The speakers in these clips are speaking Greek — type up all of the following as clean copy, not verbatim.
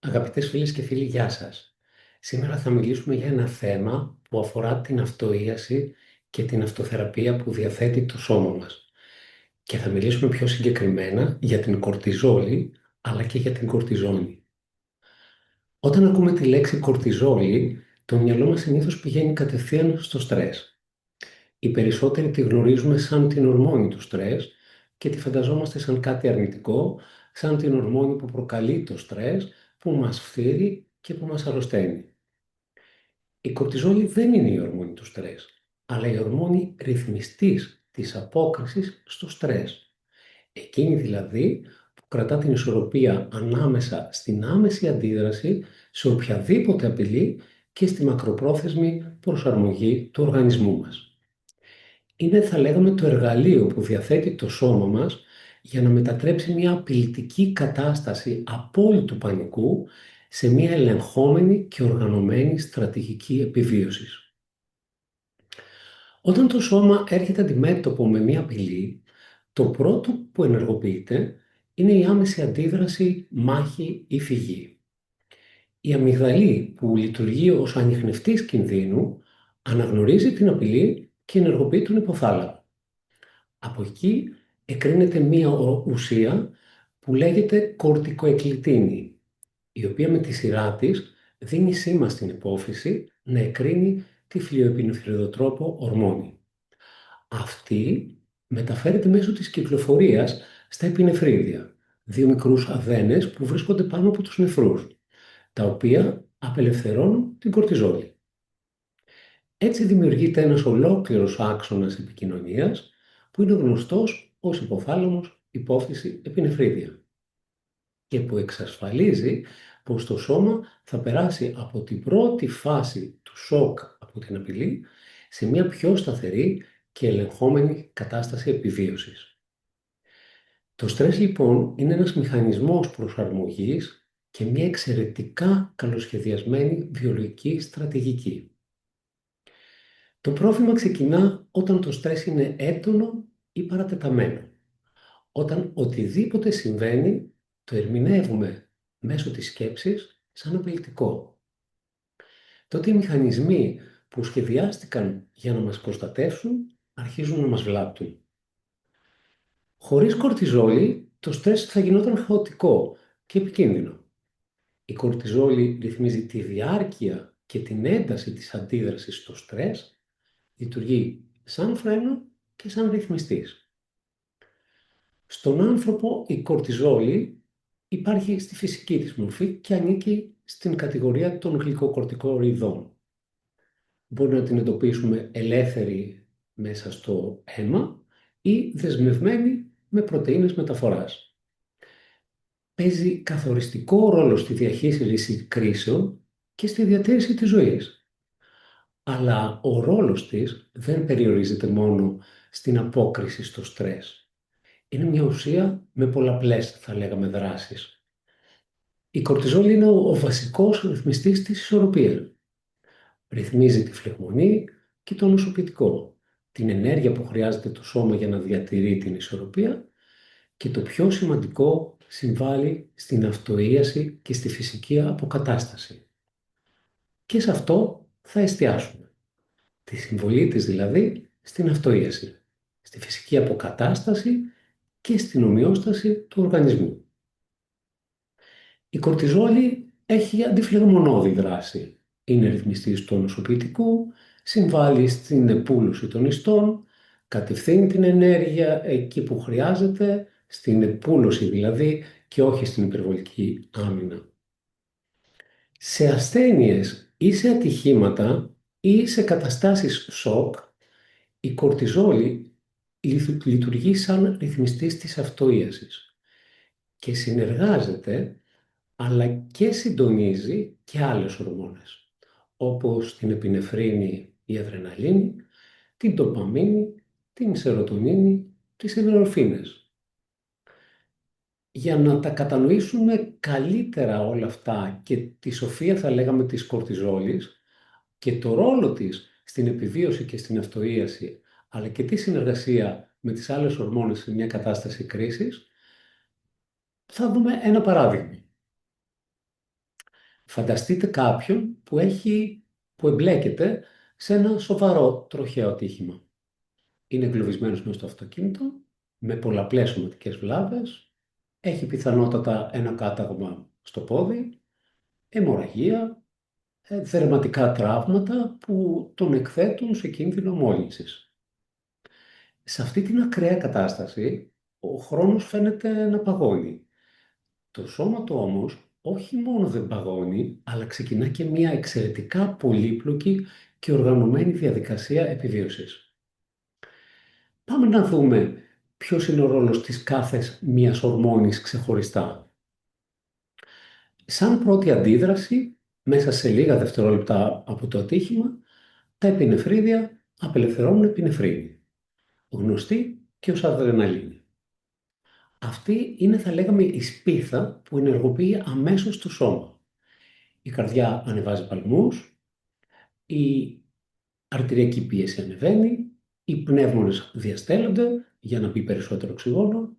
Αγαπητές φίλες και φίλοι, γεια σας. Σήμερα θα μιλήσουμε για ένα θέμα που αφορά την αυτοίαση και την αυτοθεραπεία που διαθέτει το σώμα μας. Και θα μιλήσουμε πιο συγκεκριμένα για την κορτιζόλη, αλλά και για την κορτιζόνη. Όταν ακούμε τη λέξη κορτιζόλη, το μυαλό μας συνήθως πηγαίνει κατευθείαν στο στρες. Οι περισσότεροι τη γνωρίζουμε σαν την ορμόνη του στρες και τη φανταζόμαστε σαν κάτι αρνητικό, σαν την ορμόνη που προκαλεί το στρες, που μας φθείρει και που μας αρρωσταίνει. Η κορτιζόλη δεν είναι η ορμόνη του στρες, αλλά η ορμόνη ρυθμιστής της απόκρισης στο στρες. Εκείνη δηλαδή που κρατά την ισορροπία ανάμεσα στην άμεση αντίδραση σε οποιαδήποτε απειλή και στη μακροπρόθεσμη προσαρμογή του οργανισμού μας. Είναι, θα λέγαμε, το εργαλείο που διαθέτει το σώμα μας για να μετατρέψει μια απειλητική κατάσταση απόλυτου πανικού σε μια ελεγχόμενη και οργανωμένη στρατηγική επιβίωσης. Όταν το σώμα έρχεται αντιμέτωπο με μια απειλή, το πρώτο που ενεργοποιείται είναι η άμεση αντίδραση μάχη ή φυγή. Η αμυγδαλή, που λειτουργεί ως ανιχνευτής κινδύνου, αναγνωρίζει την απειλή και ενεργοποιεί τον υποθάλαμο. Από εκεί εκρίνεται μία ουσία που λέγεται κορτικοεκλιτίνη, η οποία με τη σειρά της δίνει σήμα στην υπόφυση να εκρίνει τη φλοιοεπινεφριδοτρόπο ορμόνη. Αυτή μεταφέρεται μέσω της κυκλοφορίας στα επινεφρίδια, δύο μικρούς αδένες που βρίσκονται πάνω από τους νεφρούς, τα οποία απελευθερώνουν την κορτιζόλη. Έτσι δημιουργείται ένας ολόκληρος άξονας επικοινωνίας που είναι γνωστός ως υποθάλαμος, υπόφυση, επινεφρίδια και που εξασφαλίζει πως το σώμα θα περάσει από την πρώτη φάση του σοκ από την απειλή σε μια πιο σταθερή και ελεγχόμενη κατάσταση επιβίωσης. Το στρες λοιπόν είναι ένας μηχανισμός προσαρμογής και μια εξαιρετικά καλοσχεδιασμένη βιολογική στρατηγική. Το πρόβλημα ξεκινά όταν το στρες είναι έντονο ή παρατεταμένο. Όταν οτιδήποτε συμβαίνει το ερμηνεύουμε μέσω της σκέψης σαν απειλητικό. Τότε οι μηχανισμοί που σχεδιάστηκαν για να μας προστατεύσουν αρχίζουν να μας βλάπτουν. Χωρίς κορτιζόλη το στρες θα γινόταν χαοτικό και επικίνδυνο. Η κορτιζόλη ρυθμίζει τη διάρκεια και την ένταση της αντίδρασης στο στρες, λειτουργεί σαν φρένο και σαν ρυθμιστής. Στον άνθρωπο η κορτιζόλη υπάρχει στη φυσική της μορφή και ανήκει στην κατηγορία των γλυκοκορτικοειδών. Μπορεί να την εντοπίσουμε ελεύθερη μέσα στο αίμα ή δεσμευμένη με πρωτεΐνες μεταφοράς. Παίζει καθοριστικό ρόλο στη διαχείριση κρίσεων και στη διατήρηση της ζωής. Αλλά ο ρόλος της δεν περιορίζεται μόνο στην απόκριση στο στρες. Είναι μια ουσία με πολλαπλές, θα λέγαμε, δράσεις. Η κορτιζόλη είναι ο βασικός ρυθμιστής της ισορροπίας. Ρυθμίζει τη φλεγμονή και το νοσοποιητικό, την ενέργεια που χρειάζεται το σώμα για να διατηρεί την ισορροπία και το πιο σημαντικό, συμβάλλει στην αυτοίαση και στη φυσική αποκατάσταση. Και σε αυτό θα εστιάσουμε. Τη συμβολή της δηλαδή στην αυτοίαση, στη φυσική αποκατάσταση και στην ομοιόσταση του οργανισμού. Η κορτιζόλη έχει αντιφλεγμονώδη δράση. Είναι ρυθμιστής του νοσοποιητικού, συμβάλλει στην επούλωση των ιστών, κατευθύνει την ενέργεια εκεί που χρειάζεται, στην επούλωση δηλαδή και όχι στην υπερβολική άμυνα. Σε ασθένειες ή σε ατυχήματα ή σε καταστάσεις σοκ, η κορτιζόλη λειτουργεί σαν ρυθμιστής της αυτοίασης και συνεργάζεται αλλά και συντονίζει και άλλες ορμόνες, όπως την επινεφρίνη, η αδρεναλίνη, την ντοπαμίνη, την σερωτονίνη, τις ενδορφίνες. Για να τα κατανοήσουμε καλύτερα όλα αυτά και τη σοφία, θα λέγαμε, της κορτιζόλης και το ρόλο της στην επιβίωση και στην αυτοίαση, αλλά και τη συνεργασία με τις άλλες ορμόνες σε μια κατάσταση κρίσης, θα δούμε ένα παράδειγμα. Φανταστείτε κάποιον που εμπλέκεται σε ένα σοβαρό τροχαίο ατύχημα. Είναι εγκλωβισμένος μέσα στο αυτοκίνητο, με πολλαπλές σωματικές βλάβες, έχει πιθανότατα ένα κάταγμα στο πόδι, αιμορραγία, δερματικά τραύματα που τον εκθέτουν σε κίνδυνο μόλυνσης. Σε αυτή την ακραία κατάσταση, ο χρόνος φαίνεται να παγώνει. Το σώμα του όμως όχι μόνο δεν παγώνει, αλλά ξεκινά και μια εξαιρετικά πολύπλοκη και οργανωμένη διαδικασία επιβίωσης. Πάμε να δούμε ποιος είναι ο ρόλος της κάθε μιας ορμόνης ξεχωριστά. Σαν πρώτη αντίδραση, μέσα σε λίγα δευτερόλεπτα από το ατύχημα, τα επινεφρίδια απελευθερώνουν επινεφρίνη, γνωστή και ως αδρεναλίνη. Αυτή είναι, θα λέγαμε, η σπίθα που ενεργοποιεί αμέσως το σώμα. Η καρδιά ανεβάζει παλμούς, η αρτηριακή πίεση ανεβαίνει, οι πνεύμονες διαστέλλονται για να μπει περισσότερο οξυγόνο,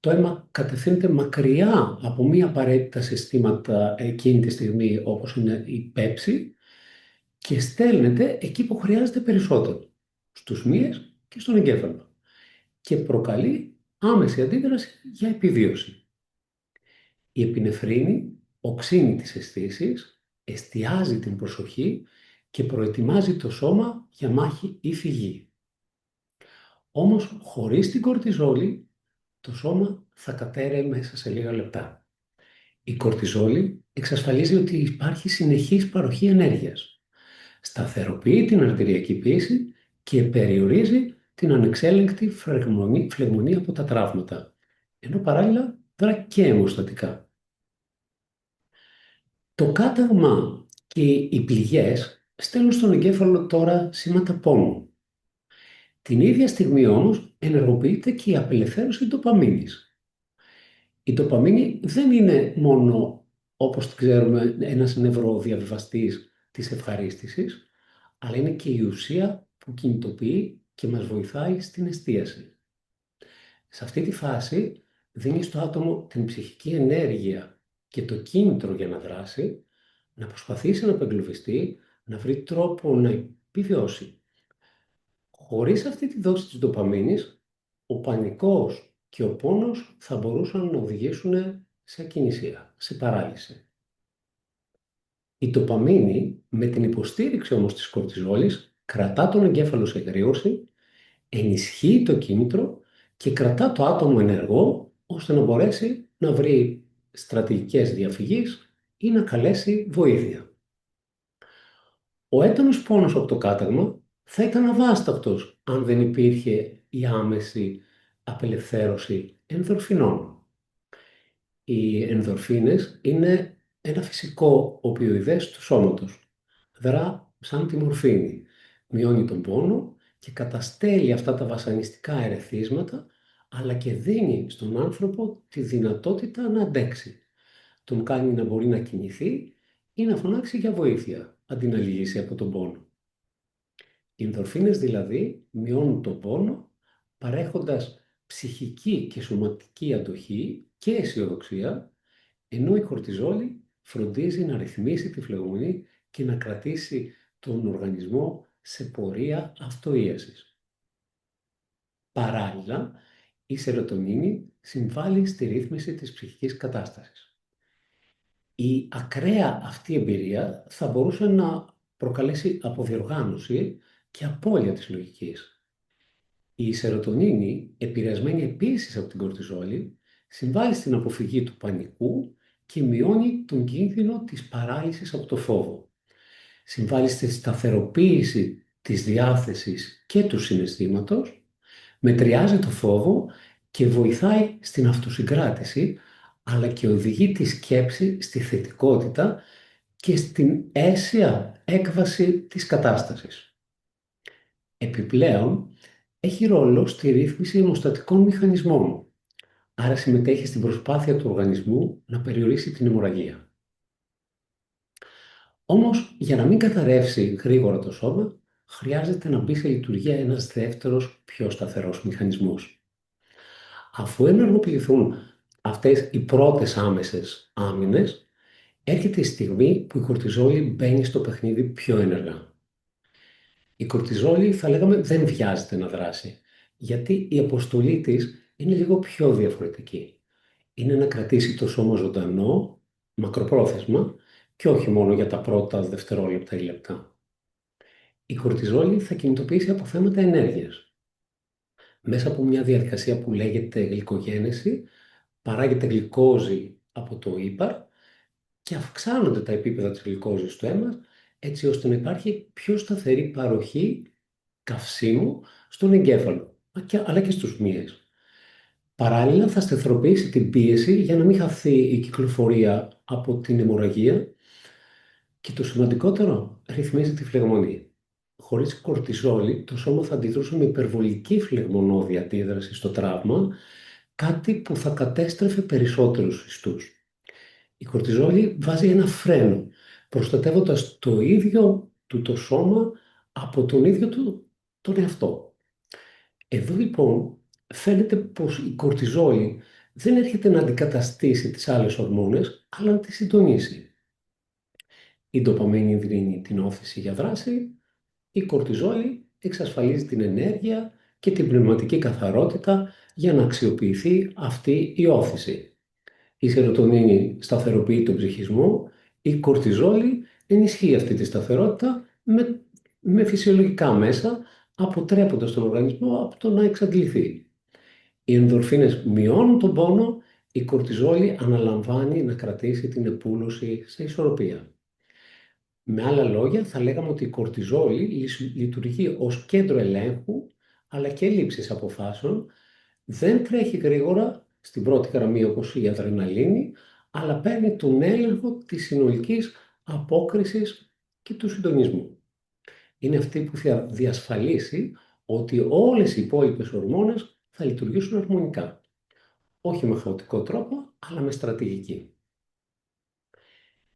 το αίμα κατευθύνεται μακριά από μη απαραίτητα συστήματα εκείνη τη στιγμή όπως είναι η πέψη και στέλνεται εκεί που χρειάζεται περισσότερο, στους μύες και στον εγκέφαλο και προκαλεί άμεση αντίδραση για επιβίωση. Η επινεφρίνη οξύνει τις αισθήσεις, εστιάζει την προσοχή και προετοιμάζει το σώμα για μάχη ή φυγή. Όμως χωρίς την κορτιζόλη το σώμα θα κατέρεε μέσα σε λίγα λεπτά. Η κορτιζόλη εξασφαλίζει ότι υπάρχει συνεχής παροχή ενέργειας, σταθεροποιεί την αρτηριακή πίεση και περιορίζει την ανεξέλεγκτη φλεγμονή από τα τραύματα, ενώ παράλληλα δρά και αιμοστατικά. Το κάταγμα και οι πληγές στέλνουν στον εγκέφαλο τώρα σήματα πόνου. Την ίδια στιγμή όμως ενεργοποιείται και η απελευθέρωση ντοπαμίνης. Η ντοπαμίνη δεν είναι μόνο, όπως την ξέρουμε, ένας νευροδιαβιβαστής της ευχαρίστησης, αλλά είναι και η ουσία που κινητοποιεί και μας βοηθάει στην εστίαση. Σε αυτή τη φάση δίνει στο άτομο την ψυχική ενέργεια και το κίνητρο για να δράσει, να προσπαθήσει να απεγκλωβιστεί, να βρει τρόπο να επιβιώσει. Χωρίς αυτή τη δόση της ντοπαμίνης, ο πανικός και ο πόνος θα μπορούσαν να οδηγήσουν σε ακινησία, σε παράλυση. Η ντοπαμίνη, με την υποστήριξη όμως της κορτιζόλης, κρατά τον εγκέφαλο σε εγρήγορση, ενισχύει το κίνητρο και κρατά το άτομο ενεργό, ώστε να μπορέσει να βρει στρατηγικές διαφυγής ή να καλέσει βοήθεια. Ο έντονος πόνος από το κάταγμα θα ήταν αβάσταχτος αν δεν υπήρχε η άμεση απελευθέρωση ενδορφινών. Οι ενδορφίνες είναι ένα φυσικό οπιοειδές του σώματος. Δρά σαν τη μορφίνη. Μειώνει τον πόνο και καταστέλει αυτά τα βασανιστικά ερεθίσματα, αλλά και δίνει στον άνθρωπο τη δυνατότητα να αντέξει. Τον κάνει να μπορεί να κινηθεί ή να φωνάξει για βοήθεια, αντί να λυγίσει από τον πόνο. Οι ενδορφίνες δηλαδή μειώνουν τον πόνο, παρέχοντας ψυχική και σωματική αντοχή και αισιοδοξία, ενώ η κορτιζόλη φροντίζει να ρυθμίσει τη φλεγμονή και να κρατήσει τον οργανισμό σε πορεία αυτοίασης. Παράλληλα, η σερωτονίνη συμβάλλει στη ρύθμιση της ψυχικής κατάστασης. Η ακραία αυτή εμπειρία θα μπορούσε να προκαλέσει αποδιοργάνωση και απώλεια της λογικής. Η σερωτονίνη, επηρεασμένη επίσης από την κορτιζόλη, συμβάλλει στην αποφυγή του πανικού και μειώνει τον κίνδυνο της παράλυσης από το φόβο. Συμβάλλει στη σταθεροποίηση της διάθεσης και του συναισθήματος, μετριάζει το φόβο και βοηθάει στην αυτοσυγκράτηση, αλλά και οδηγεί τη σκέψη στη θετικότητα και στην αίσια έκβαση της κατάστασης. Επιπλέον, έχει ρόλο στη ρύθμιση αιμοστατικών μηχανισμών, άρα συμμετέχει στην προσπάθεια του οργανισμού να περιορίσει την αιμορραγία. Όμως, για να μην καταρρεύσει γρήγορα το σώμα, χρειάζεται να μπει σε λειτουργία ένας δεύτερος πιο σταθερός μηχανισμός. Αφού ενεργοποιηθούν αυτές οι πρώτες άμεσες άμυνες, Έρχεται η στιγμή που η κορτιζόλη μπαίνει στο παιχνίδι πιο ενεργά. Η κορτιζόλη, θα λέγαμε, δεν βιάζεται να δράσει, γιατί η αποστολή της είναι λίγο πιο διαφορετική. Είναι να κρατήσει το σώμα ζωντανό, μακροπρόθεσμα, και όχι μόνο για τα πρώτα δευτερόλεπτα ή λεπτά. Η κορτιζόλη θα κινητοποιήσει αποθέματα ενέργειας. Μέσα από μια διαδικασία που λέγεται γλυκογένεση, παράγεται γλυκόζη από το ύπαρ και αυξάνονται τα επίπεδα της γλυκόζης στο αίμα, έτσι ώστε να υπάρχει πιο σταθερή παροχή καυσίμου στον εγκέφαλο, αλλά και στους μύες. Παράλληλα, θα σταθεροποιήσει την πίεση για να μην χαθεί η κυκλοφορία από την αιμορραγία και το σημαντικότερο, ρυθμίζει τη φλεγμονή. Χωρίς κορτιζόλη, το σώμα θα αντιδρούσε με υπερβολική φλεγμονώδη αντίδραση στο τραύμα, κάτι που θα κατέστρεφε περισσότερους ιστούς. Η κορτιζόλη βάζει ένα φρένο, προστατεύοντας το ίδιο του το σώμα από τον ίδιο του τον εαυτό. Εδώ λοιπόν φαίνεται πως η κορτιζόλη δεν έρχεται να αντικαταστήσει τις άλλες ορμόνες, αλλά να τις συντονίσει. Η ντοπαμίνη δίνει την όθηση για δράση, η κορτιζόλη εξασφαλίζει την ενέργεια και την πνευματική καθαρότητα για να αξιοποιηθεί αυτή η όθηση. Η σερωτονίνη σταθεροποιεί τον ψυχισμό, η κορτιζόλη ενισχύει αυτή τη σταθερότητα με φυσιολογικά μέσα, αποτρέποντας τον οργανισμό από το να εξαντληθεί. Οι ενδορφίνες μειώνουν τον πόνο, η κορτιζόλη αναλαμβάνει να κρατήσει την επούλωση σε ισορροπία. Με άλλα λόγια, θα λέγαμε ότι η κορτιζόλη λειτουργεί ως κέντρο ελέγχου, αλλά και λήψης αποφάσεων, δεν τρέχει γρήγορα στην πρώτη γραμμή όπως η αδρεναλίνη, αλλά παίρνει τον έλεγχο της συνολικής απόκρισης και του συντονισμού. Είναι αυτή που θα διασφαλίσει ότι όλες οι υπόλοιπες ορμόνες θα λειτουργήσουν αρμονικά. Όχι με χαοτικό τρόπο, αλλά με στρατηγική.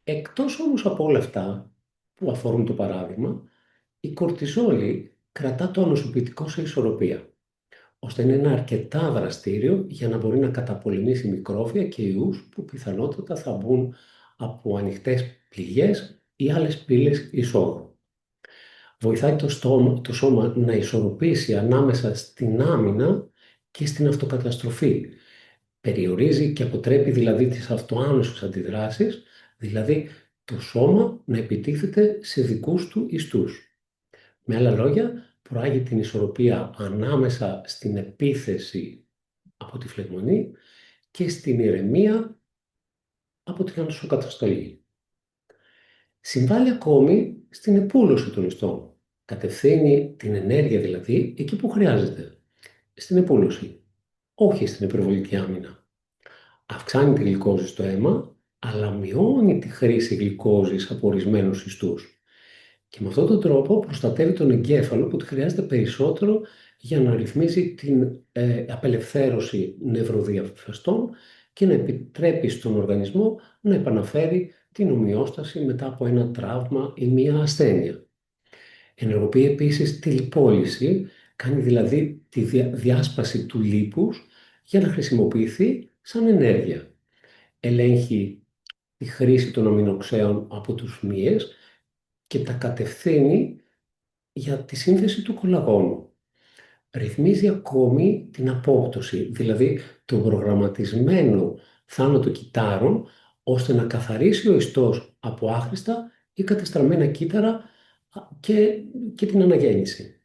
Εκτός όμως από όλα αυτά που αφορούν το παράδειγμα, η κορτιζόλη κρατά το ανοσοποιητικό σε ισορροπία, ώστε να είναι αρκετά δραστήριο για να μπορεί να καταπολεμήσει μικρόβια και ιούς που πιθανότατα θα μπουν από ανοιχτές πληγές ή άλλες πύλες εισόδου. Βοηθάει το σώμα να ισορροπήσει ανάμεσα στην άμυνα και στην αυτοκαταστροφή. Περιορίζει και αποτρέπει δηλαδή τις αυτοάμεσες αντιδράσεις, δηλαδή το σώμα να επιτίθεται σε δικούς του ιστούς. Με άλλα λόγια, προάγει την ισορροπία ανάμεσα στην επίθεση από τη φλεγμονή και στην ηρεμία από την ανοσοκαταστολή. Συμβάλλει ακόμη στην επούλωση των ιστών. Κατευθύνει την ενέργεια δηλαδή εκεί που χρειάζεται. Στην επούλωση, όχι στην υπερβολική άμυνα. Αυξάνει τη γλυκόζη στο αίμα, αλλά μειώνει τη χρήση γλυκόζης από ορισμένους ιστούς. Και με αυτόν τον τρόπο προστατεύει τον εγκέφαλο που τη χρειάζεται περισσότερο για να ρυθμίζει την απελευθέρωση νευροδιαφεστών και να επιτρέπει στον οργανισμό να επαναφέρει την ομοιόσταση μετά από ένα τραύμα ή μία ασθένεια. Ενεργοποιεί επίσης τη λιπόλυση, κάνει δηλαδή τη διάσπαση του λίπους για να χρησιμοποιηθεί σαν ενέργεια. Ελέγχει τη χρήση των αμινοξέων από τους μύες και τα κατευθύνει για τη σύνθεση του κολαγόνου. Ρυθμίζει ακόμη την απόπτωση, δηλαδή τον προγραμματισμένο θάνατο κυττάρων, ώστε να καθαρίσει ο ιστός από άχρηστα ή κατεστραμμένα κύτταρα και την αναγέννηση.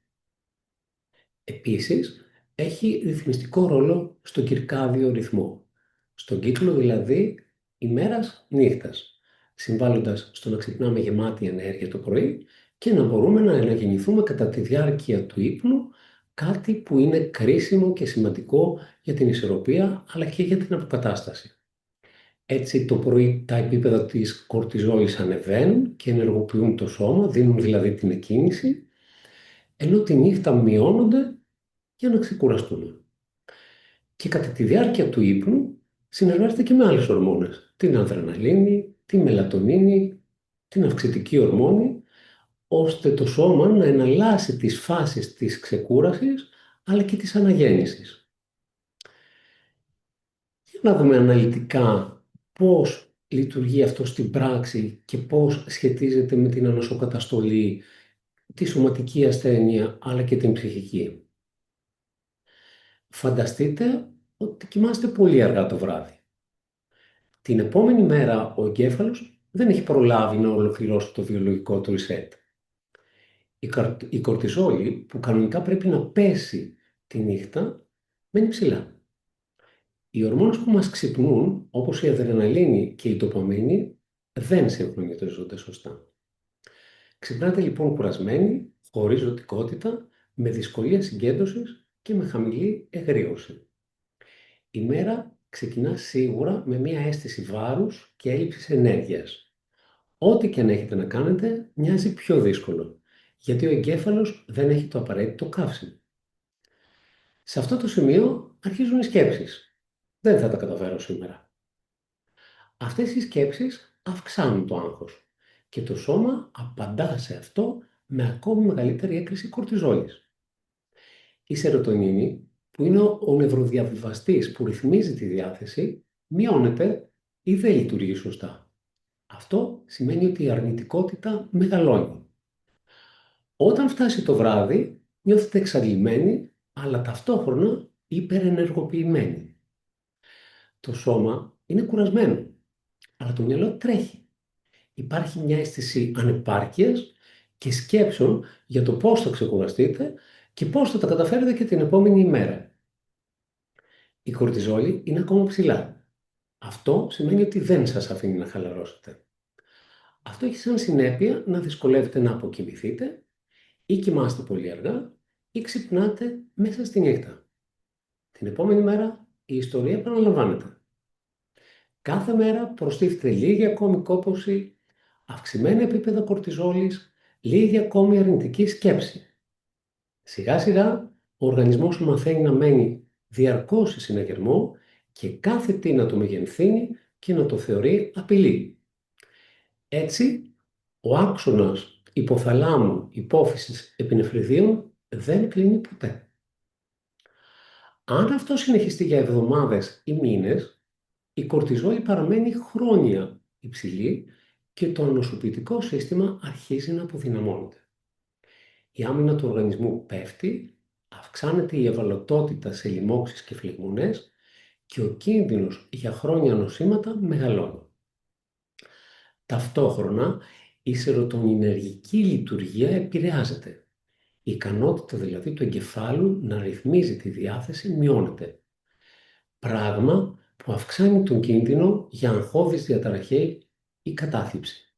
Επίσης, έχει ρυθμιστικό ρόλο στο κυρκάδιο ρυθμό, στον κύκλο δηλαδή ημέρας-νύχτας, συμβάλλοντας στο να ξυπνάμε γεμάτη ενέργεια το πρωί και να μπορούμε να αναγεννηθούμε κατά τη διάρκεια του ύπνου, κάτι που είναι κρίσιμο και σημαντικό για την ισορροπία αλλά και για την αποκατάσταση. Έτσι το πρωί τα επίπεδα της κορτιζόλης ανεβαίνουν και ενεργοποιούν το σώμα, δίνουν δηλαδή την εκκίνηση, ενώ τη νύχτα μειώνονται για να ξεκουραστούμε. Και κατά τη διάρκεια του ύπνου συνεργάζεται και με άλλες ορμόνες, την αδρεναλίνη, τη μελατονίνη, την αυξητική ορμόνη, ώστε το σώμα να εναλλάσσει τις φάσεις της ξεκούρασης αλλά και της αναγέννησης. Για να δούμε αναλυτικά πώς λειτουργεί αυτό στην πράξη και πώς σχετίζεται με την ανοσοκαταστολή, τη σωματική ασθένεια αλλά και την ψυχική. Φανταστείτε ότι κοιμάστε πολύ αργά το βράδυ. Την επόμενη μέρα ο εγκέφαλος δεν έχει προλάβει να ολοκληρώσει το βιολογικό του reset. Η κορτιζόλη που κανονικά πρέπει να πέσει τη νύχτα μένει ψηλά. Οι ορμόνες που μας ξυπνούν, όπως η αδρεναλίνη και η ντοπαμίνη, δεν συγχρονίζονται σωστά. Ξυπνάτε λοιπόν κουρασμένοι, χωρίς ζωτικότητα, με δυσκολία συγκέντρωσης και με χαμηλή εγρήγορση. Η μέρα ξεκινά σίγουρα με μια αίσθηση βάρους και έλλειψης ενέργειας. Ό,τι και αν έχετε να κάνετε μοιάζει πιο δύσκολο, γιατί ο εγκέφαλος δεν έχει το απαραίτητο καύσιμο. Σε αυτό το σημείο αρχίζουν οι σκέψεις. Δεν θα τα καταφέρω σήμερα. Αυτές οι σκέψεις αυξάνουν το άγχος και το σώμα απαντά σε αυτό με ακόμη μεγαλύτερη έκρηση κορτιζόλης. Η σερωτονίνη, που είναι ο νευροδιαβιβαστής που ρυθμίζει τη διάθεση, μειώνεται ή δεν λειτουργεί σωστά. Αυτό σημαίνει ότι η αρνητικότητα μεγαλώνει. Όταν φτάσει το βράδυ, νιώθετε εξαντλημένοι, αλλά ταυτόχρονα υπερενεργοποιημένοι. Το σώμα είναι κουρασμένο, αλλά το μυαλό τρέχει. Υπάρχει μια αίσθηση ανεπάρκειας και σκέψεων για το πώς θα ξεκουραστείτε και πώς θα τα καταφέρετε και την επόμενη ημέρα. Η κορτιζόλη είναι ακόμα ψηλά. Αυτό σημαίνει ότι δεν σας αφήνει να χαλαρώσετε. Αυτό έχει σαν συνέπεια να δυσκολεύετε να αποκοιμηθείτε ή κοιμάστε πολύ αργά ή ξυπνάτε μέσα στη νύχτα. Την επόμενη μέρα η ιστορία επαναλαμβάνεται. Κάθε μέρα προστίθεται λίγη ακόμη κόπωση, αυξημένα επίπεδα κορτιζόλης, λίγη ακόμη αρνητική σκέψη. Σιγά σιγά ο οργανισμός σου μαθαίνει να μένει διαρκώς σε συναγερμό και κάθε τι να το μεγενθύνει και να το θεωρεί απειλή. Έτσι, ο άξονας υποθαλάμου υπόφυσης επινεφριδίων δεν κλείνει ποτέ. Αν αυτό συνεχιστεί για εβδομάδες ή μήνες, η κορτιζόλη παραμένει χρόνια υψηλή και το ανοσοποιητικό σύστημα αρχίζει να αποδυναμώνεται. Η άμυνα του οργανισμού πέφτει, αυξάνεται η ευαλωτότητα σε λοιμώξεις και φλεγμονές και ο κίνδυνος για χρόνια νοσήματα μεγαλώνει. Ταυτόχρονα, η σερωτονινεργική λειτουργία επηρεάζεται. Η ικανότητα δηλαδή του εγκεφάλου να ρυθμίζει τη διάθεση μειώνεται. Πράγμα που αυξάνει τον κίνδυνο για αγχώδεις διαταραχή ή κατάθλιψη.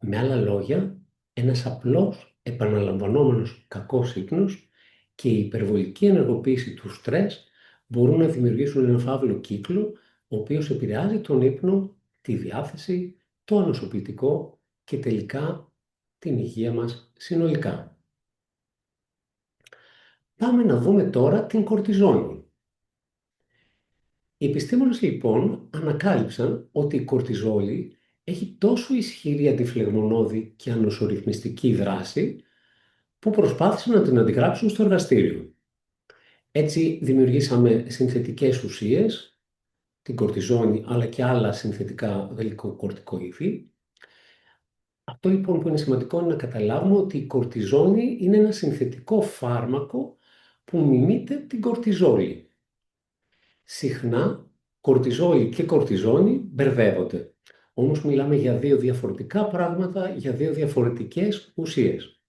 Με άλλα λόγια, ένας απλός επαναλαμβανόμενος κακός ύπνος και η υπερβολική ενεργοποίηση του στρες μπορούν να δημιουργήσουν ένα φαύλο κύκλο, ο οποίος επηρεάζει τον ύπνο, τη διάθεση, το ανοσοποιητικό και τελικά την υγεία μας συνολικά. Πάμε να δούμε τώρα την κορτιζόνη. Οι επιστήμονες λοιπόν ανακάλυψαν ότι η κορτιζόλη έχει τόσο ισχυρή αντιφλεγμονώδη και ανοσορυθμιστική δράση που προσπάθησαν να την αντιγράψουν στο εργαστήριο. Έτσι δημιουργήσαμε συνθετικές ουσίες, την κορτιζόνη αλλά και άλλα συνθετικά γλυκοκορτικοειδή. Αυτό λοιπόν που είναι σημαντικό είναι να καταλάβουμε ότι η κορτιζόνη είναι ένα συνθετικό φάρμακο που μιμείται την κορτιζόλη. Συχνά κορτιζόλη και κορτιζόνη μπερδεύονται. Όμως μιλάμε για δύο διαφορετικά πράγματα, για δύο διαφορετικές ουσίες.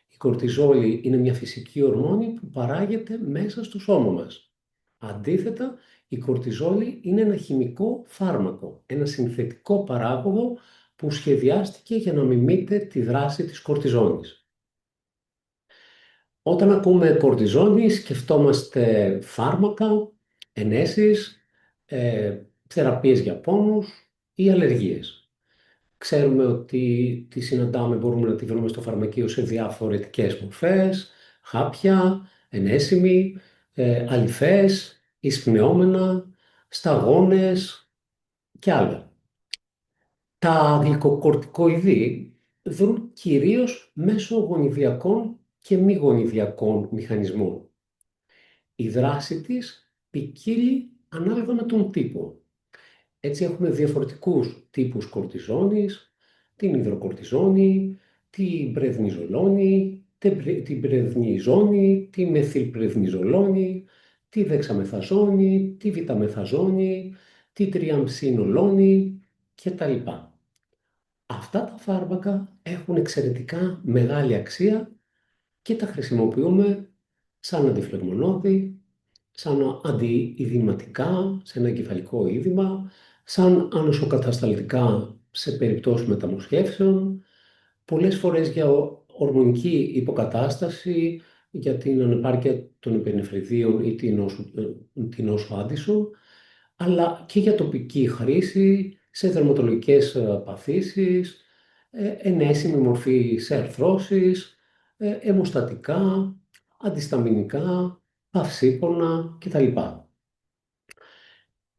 Η κορτιζόλη είναι μια φυσική ορμόνη που παράγεται μέσα στο σώμα μας. Αντίθετα, η κορτιζόλη είναι ένα χημικό φάρμακο, ένα συνθετικό παράγωγο που σχεδιάστηκε για να μιμείται τη δράση της κορτιζόνης. Όταν ακούμε κορτιζόνη σκεφτόμαστε φάρμακα, ενέσεις, θεραπείες για πόνους ή αλλεργίες. Ξέρουμε ότι τη συναντάμε, μπορούμε να τη βρούμε στο φαρμακείο σε διαφορετικές μορφές, χάπια, ενέσιμη, αλυφές, εισπνεώμενα, σταγόνες και άλλα. Τα γλυκοκορτικοειδή δρούν κυρίως μέσω γονιδιακών και μη γονιδιακών μηχανισμών. Η δράση της ποικίλει ανάλογα με τον τύπο. Έτσι έχουμε διαφορετικούς τύπους κορτιζόνης, την υδροκορτιζόνη, την πρεδνιζολόνη, την πρεδνιζόνη, τη μεθυλπρεδνιζολόνη, τη δεξαμεθαζόνη, τη βιταμεθαζόνη, τη τριαμψινολόνη κτλ. Αυτά τα φάρμακα έχουν εξαιρετικά μεγάλη αξία και τα χρησιμοποιούμε σαν αντιφλεγμονώδη, σαν αντιειδηματικά σε ένα εγκεφαλικό είδημα, σαν ανοσοκατασταλτικά σε περιπτώσεις μεταμοσχεύσεων, πολλές φορές για ορμονική υποκατάσταση, για την ανεπάρκεια των υπερνεφριδίων ή την νόσο Άντισον, αλλά και για τοπική χρήση σε δερματολογικές παθήσεις, ενέσιμη μορφή σε αρθρώσεις, αιμοστατικά, αντισταμινικά, παυσίπονα κτλ.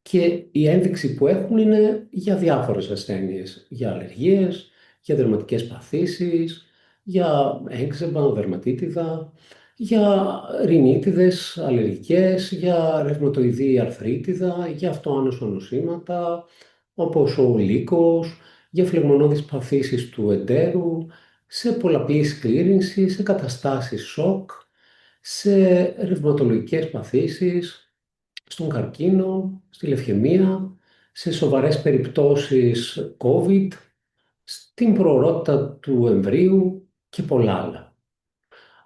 Και η ένδειξη που έχουν είναι για διάφορες ασθένειες, για αλλεργίες, για δερματικές παθήσεις, για έγξεμα, δερματίτιδα, για ρινίτιδες αλλεργικές, για ρευματοειδή αρθρίτιδα, για αυτοάνωσο νοσήματα, όπως ο λύκος, για φλεγμονώδεις παθήσεις του εντέρου, σε πολλαπλή σκλήρυνση, σε καταστάσεις σοκ, σε ρευματολογικές παθήσεις, στον καρκίνο, στη λευχαιμία, σε σοβαρές περιπτώσεις COVID, στην προορότητα του εμβρίου και πολλά άλλα.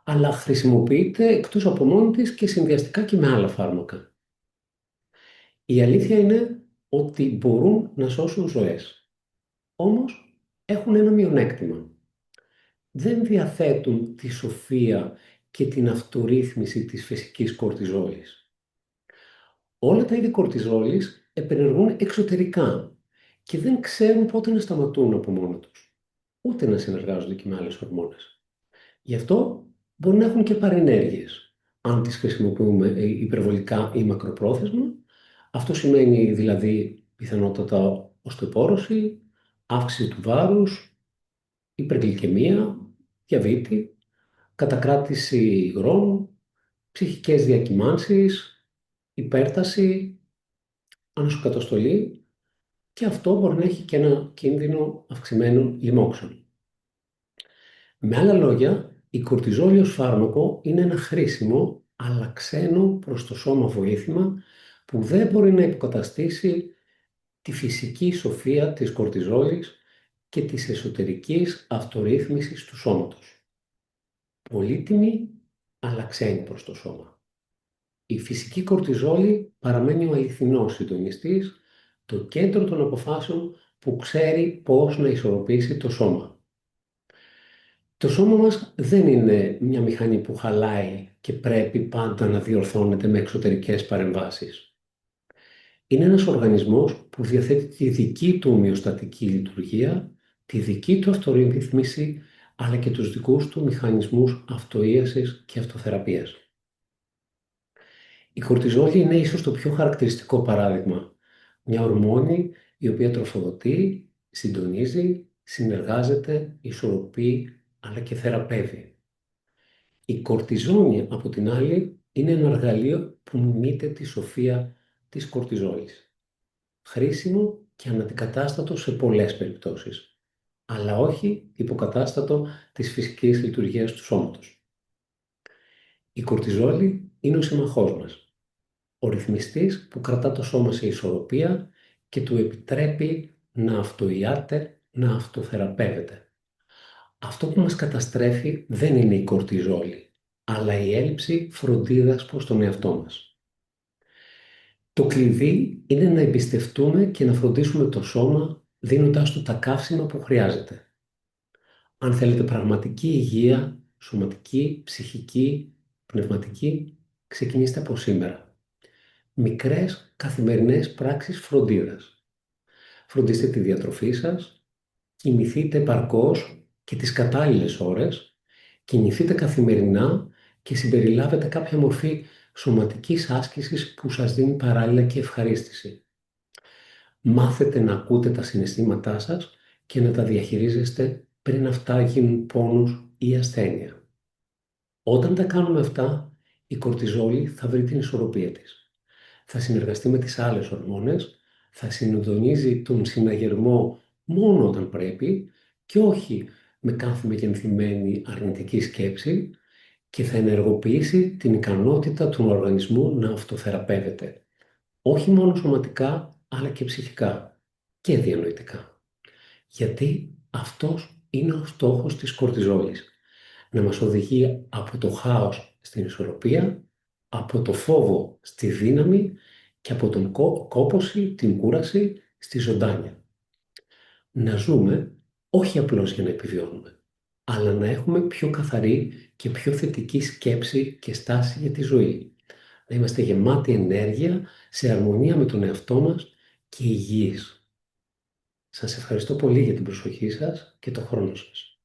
Αλλά χρησιμοποιείται εκτός από μόνη της και συνδυαστικά και με άλλα φάρμακα. Η αλήθεια είναι ότι μπορούν να σώσουν ζωές. Όμως έχουν ένα μειονέκτημα. Δεν διαθέτουν τη σοφία και την αυτορύθμιση της φυσικής κορτιζόλης. Όλα τα είδη κορτιζόλης επενεργούν εξωτερικά και δεν ξέρουν πότε να σταματούν από μόνο τους, ούτε να συνεργάζονται και με άλλες ορμόνες. Γι' αυτό μπορεί να έχουν και παρενέργειες, αν τις χρησιμοποιούμε υπερβολικά ή μακροπρόθεσμα. Αυτό σημαίνει δηλαδή πιθανότατα οστεοπόρωση, αύξηση του βάρους, υπεργλυκαιμία, διαβήτη, κατακράτηση υγρών, ψυχικές διακυμάνσεις, υπέρταση, ανοσοκαταστολή και αυτό μπορεί να έχει και ένα κίνδυνο αυξημένων λοιμόξεων. Με άλλα λόγια, η κορτιζόλη ως φάρμακο είναι ένα χρήσιμο αλλά ξένο προς το σώμα βοήθημα που δεν μπορεί να υποκαταστήσει τη φυσική σοφία της κορτιζόλης και της εσωτερικής αυτορύθμισης του σώματος. Πολύτιμη αλλά ξένη προς το σώμα. Η φυσική κορτιζόλη παραμένει ο αληθινός συντονιστής, το κέντρο των αποφάσεων που ξέρει πώς να ισορροπήσει το σώμα. Το σώμα μας δεν είναι μια μηχανή που χαλάει και πρέπει πάντα να διορθώνεται με εξωτερικές παρεμβάσεις. Είναι ένας οργανισμός που διαθέτει τη δική του ομοιοστατική λειτουργία, τη δική του αυτορύθμιση, αλλά και τους δικούς του μηχανισμούς αυτοίασης και αυτοθεραπείας. Η κορτιζόλη είναι ίσως το πιο χαρακτηριστικό παράδειγμα. Μια ορμόνη η οποία τροφοδοτεί, συντονίζει, συνεργάζεται, ισορροπεί, αλλά και θεραπεύει. Η κορτιζόνη, από την άλλη, είναι ένα εργαλείο που μιμείται τη σοφία της κορτιζόλης. Χρήσιμο και αναντικατάστατο σε πολλές περιπτώσεις, αλλά όχι υποκατάστατο της φυσικής λειτουργίας του σώματος. Η κορτιζόλη είναι ο συμμαχός μας. Ο ρυθμιστής που κρατά το σώμα σε ισορροπία και του επιτρέπει να αυτοϊάται, να αυτοθεραπεύεται. Αυτό που μας καταστρέφει δεν είναι η κορτιζόλη, αλλά η έλλειψη φροντίδας προς τον εαυτό μας. Το κλειδί είναι να εμπιστευτούμε και να φροντίσουμε το σώμα δίνοντάς του τα καύσιμα που χρειάζεται. Αν θέλετε πραγματική υγεία, σωματική, ψυχική, πνευματική, ξεκινήστε από σήμερα. Μικρές καθημερινές πράξεις φροντίδας. Φροντίστε τη διατροφή σας, κοιμηθείτε επαρκώς και τις κατάλληλες ώρες, κινηθείτε καθημερινά και συμπεριλάβετε κάποια μορφή σωματικής άσκησης που σας δίνει παράλληλα και ευχαρίστηση. Μάθετε να ακούτε τα συναισθήματά σας και να τα διαχειρίζεστε πριν αυτά γίνουν πόνος ή ασθένεια. Όταν τα κάνουμε αυτά, η κορτιζόλη θα βρει την ισορροπία της. Θα συνεργαστεί με τις άλλες ορμόνες, Θα συντονίζει τον συναγερμό μόνο όταν πρέπει και όχι με κάθε μεγενθυμένη αρνητική σκέψη και θα ενεργοποιήσει την ικανότητα του οργανισμού να αυτοθεραπεύεται. Όχι μόνο σωματικά, αλλά και ψυχικά και διανοητικά. Γιατί αυτός είναι ο στόχος της κορτιζόλης. Να μας οδηγεί από το χάος στην ισορροπία, από το φόβο στη δύναμη και από τον κόπωση, την κούραση, στη ζωντάνια. Να ζούμε όχι απλώς για να επιβιώνουμε, αλλά να έχουμε πιο καθαρή και πιο θετική σκέψη και στάση για τη ζωή. Να είμαστε γεμάτοι ενέργεια, σε αρμονία με τον εαυτό μας και υγιείς. Σας ευχαριστώ πολύ για την προσοχή σας και το χρόνο σας.